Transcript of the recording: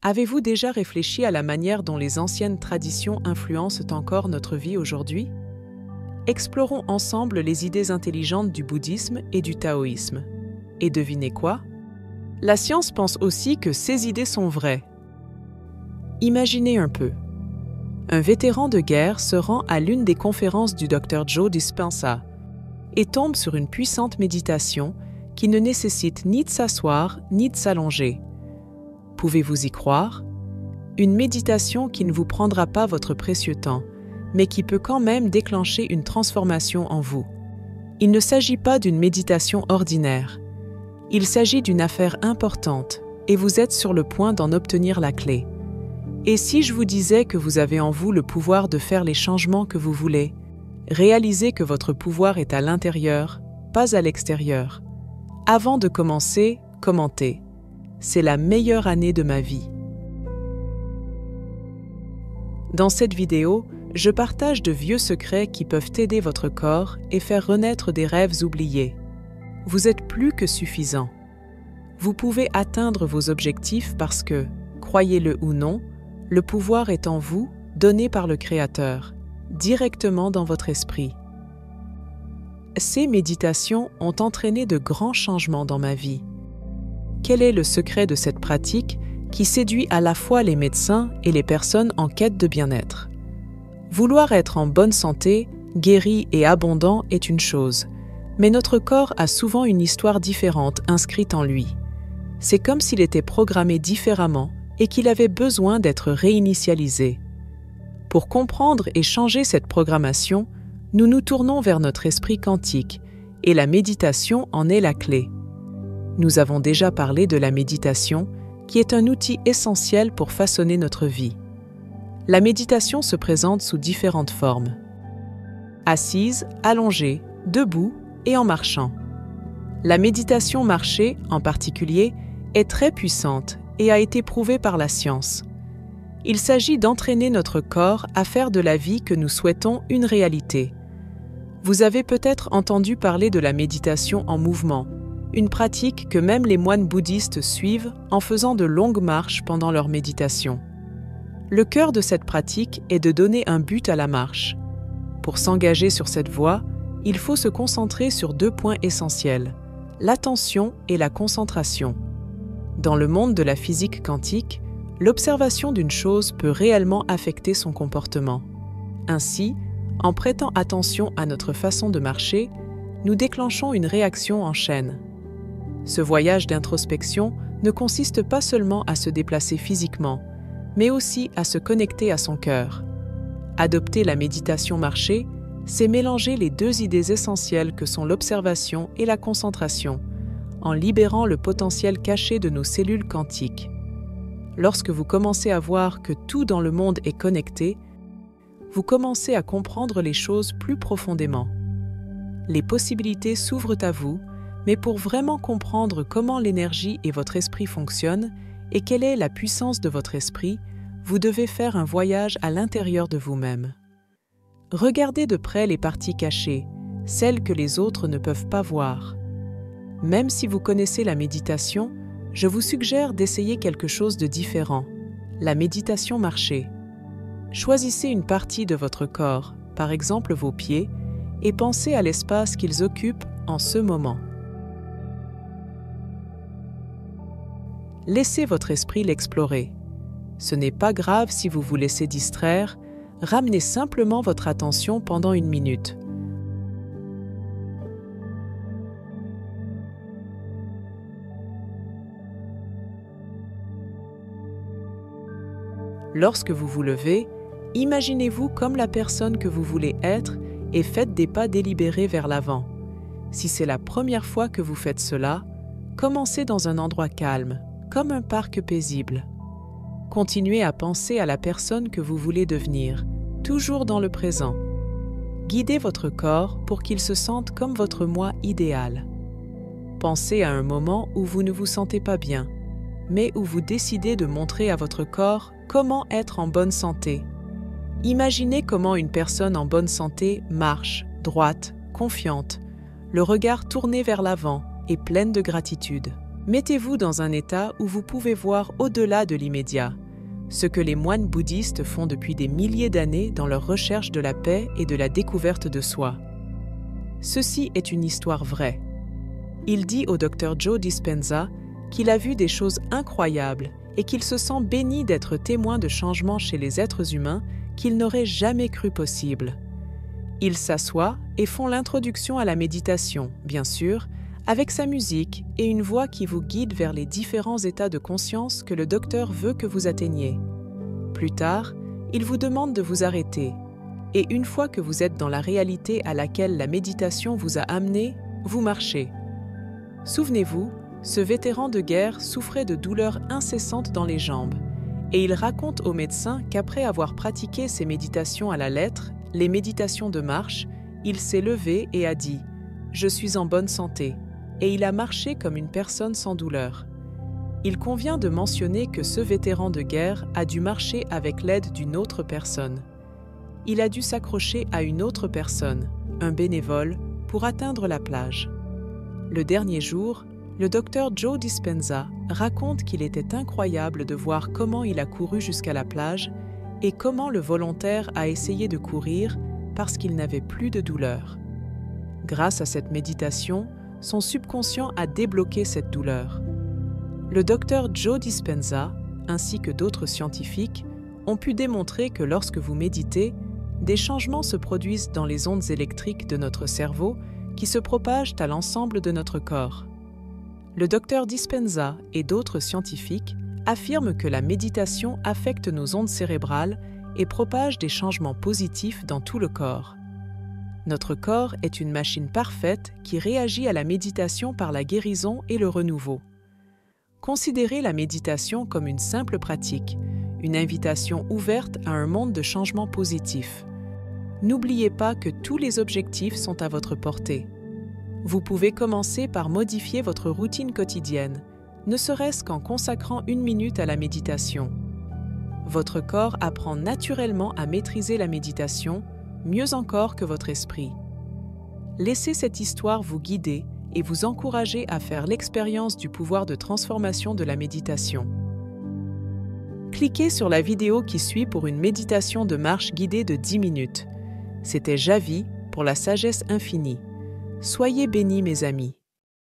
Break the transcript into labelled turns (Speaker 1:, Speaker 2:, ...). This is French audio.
Speaker 1: Avez-vous déjà réfléchi à la manière dont les anciennes traditions influencent encore notre vie aujourd'hui? Explorons ensemble les idées intelligentes du bouddhisme et du taoïsme. Et devinez quoi? La science pense aussi que ces idées sont vraies. Imaginez un peu. Un vétéran de guerre se rend à l'une des conférences du Dr Joe Dispenza et tombe sur une puissante méditation qui ne nécessite ni de s'asseoir ni de s'allonger. Pouvez-vous y croire? Une méditation qui ne vous prendra pas votre précieux temps, mais qui peut quand même déclencher une transformation en vous. Il ne s'agit pas d'une méditation ordinaire. Il s'agit d'une affaire importante et vous êtes sur le point d'en obtenir la clé. Et si je vous disais que vous avez en vous le pouvoir de faire les changements que vous voulez, réalisez que votre pouvoir est à l'intérieur, pas à l'extérieur. Avant de commencer, commentez. C'est la meilleure année de ma vie. Dans cette vidéo, je partage de vieux secrets qui peuvent aider votre corps et faire renaître des rêves oubliés. Vous êtes plus que suffisant. Vous pouvez atteindre vos objectifs parce que, croyez-le ou non, le pouvoir est en vous, donné par le Créateur, directement dans votre esprit. Ces méditations ont entraîné de grands changements dans ma vie. Quel est le secret de cette pratique qui séduit à la fois les médecins et les personnes en quête de bien-être? Vouloir être en bonne santé, guéri et abondant est une chose, mais notre corps a souvent une histoire différente inscrite en lui. C'est comme s'il était programmé différemment et qu'il avait besoin d'être réinitialisé. Pour comprendre et changer cette programmation, nous nous tournons vers notre esprit quantique et la méditation en est la clé. Nous avons déjà parlé de la méditation, qui est un outil essentiel pour façonner notre vie. La méditation se présente sous différentes formes. Assise, allongée, debout et en marchant. La méditation marchée, en particulier, est très puissante et a été prouvée par la science. Il s'agit d'entraîner notre corps à faire de la vie que nous souhaitons une réalité. Vous avez peut-être entendu parler de la méditation en mouvement, une pratique que même les moines bouddhistes suivent en faisant de longues marches pendant leur méditation. Le cœur de cette pratique est de donner un but à la marche. Pour s'engager sur cette voie, il faut se concentrer sur 2 points essentiels, l'attention et la concentration. Dans le monde de la physique quantique, l'observation d'une chose peut réellement affecter son comportement. Ainsi, en prêtant attention à notre façon de marcher, nous déclenchons une réaction en chaîne. Ce voyage d'introspection ne consiste pas seulement à se déplacer physiquement, mais aussi à se connecter à son cœur. Adopter la méditation marchée, c'est mélanger les 2 idées essentielles que sont l'observation et la concentration, en libérant le potentiel caché de nos cellules quantiques. Lorsque vous commencez à voir que tout dans le monde est connecté, vous commencez à comprendre les choses plus profondément. Les possibilités s'ouvrent à vous, mais pour vraiment comprendre comment l'énergie et votre esprit fonctionnent et quelle est la puissance de votre esprit, vous devez faire un voyage à l'intérieur de vous-même. Regardez de près les parties cachées, celles que les autres ne peuvent pas voir. Même si vous connaissez la méditation, je vous suggère d'essayer quelque chose de différent, la méditation marchée. Choisissez une partie de votre corps, par exemple vos pieds, et pensez à l'espace qu'ils occupent en ce moment. Laissez votre esprit l'explorer. Ce n'est pas grave si vous vous laissez distraire, ramenez simplement votre attention pendant 1 minute. Lorsque vous vous levez, imaginez-vous comme la personne que vous voulez être et faites des pas délibérés vers l'avant. Si c'est la première fois que vous faites cela, commencez dans un endroit calme, comme un parc paisible. Continuez à penser à la personne que vous voulez devenir, toujours dans le présent. Guidez votre corps pour qu'il se sente comme votre moi idéal. Pensez à un moment où vous ne vous sentez pas bien, mais où vous décidez de montrer à votre corps comment être en bonne santé. Imaginez comment une personne en bonne santé marche, droite, confiante, le regard tourné vers l'avant et pleine de gratitude. Mettez-vous dans un état où vous pouvez voir au-delà de l'immédiat, ce que les moines bouddhistes font depuis des milliers d'années dans leur recherche de la paix et de la découverte de soi. Ceci est une histoire vraie. Il dit au Dr Joe Dispenza qu'il a vu des choses incroyables et qu'il se sent béni d'être témoin de changements chez les êtres humains qu'il n'aurait jamais cru possible. Ils s'assoient et font l'introduction à la méditation, bien sûr, avec sa musique et une voix qui vous guide vers les différents états de conscience que le docteur veut que vous atteigniez. Plus tard, il vous demande de vous arrêter, et une fois que vous êtes dans la réalité à laquelle la méditation vous a amené, vous marchez. Souvenez-vous, ce vétéran de guerre souffrait de douleurs incessantes dans les jambes, et il raconte au médecin qu'après avoir pratiqué ses méditations à la lettre, les méditations de marche, il s'est levé et a dit « Je suis en bonne santé », et il a marché comme une personne sans douleur. Il convient de mentionner que ce vétéran de guerre a dû marcher avec l'aide d'une autre personne. Il a dû s'accrocher à une autre personne, un bénévole, pour atteindre la plage. Le dernier jour, le docteur Joe Dispenza raconte qu'il était incroyable de voir comment il a couru jusqu'à la plage et comment le volontaire a essayé de courir parce qu'il n'avait plus de douleur. Grâce à cette méditation, son subconscient a débloqué cette douleur. Le docteur Joe Dispenza, ainsi que d'autres scientifiques, ont pu démontrer que lorsque vous méditez, des changements se produisent dans les ondes électriques de notre cerveau qui se propagent à l'ensemble de notre corps. Le docteur Dispenza et d'autres scientifiques affirment que la méditation affecte nos ondes cérébrales et propage des changements positifs dans tout le corps. Notre corps est une machine parfaite qui réagit à la méditation par la guérison et le renouveau. Considérez la méditation comme une simple pratique, une invitation ouverte à un monde de changements positifs. N'oubliez pas que tous les objectifs sont à votre portée. Vous pouvez commencer par modifier votre routine quotidienne, ne serait-ce qu'en consacrant 1 minute à la méditation. Votre corps apprend naturellement à maîtriser la méditation, mieux encore que votre esprit. Laissez cette histoire vous guider et vous encourager à faire l'expérience du pouvoir de transformation de la méditation. Cliquez sur la vidéo qui suit pour une méditation de marche guidée de 10 minutes. C'était Javi pour la sagesse infinie. Soyez bénis mes amis.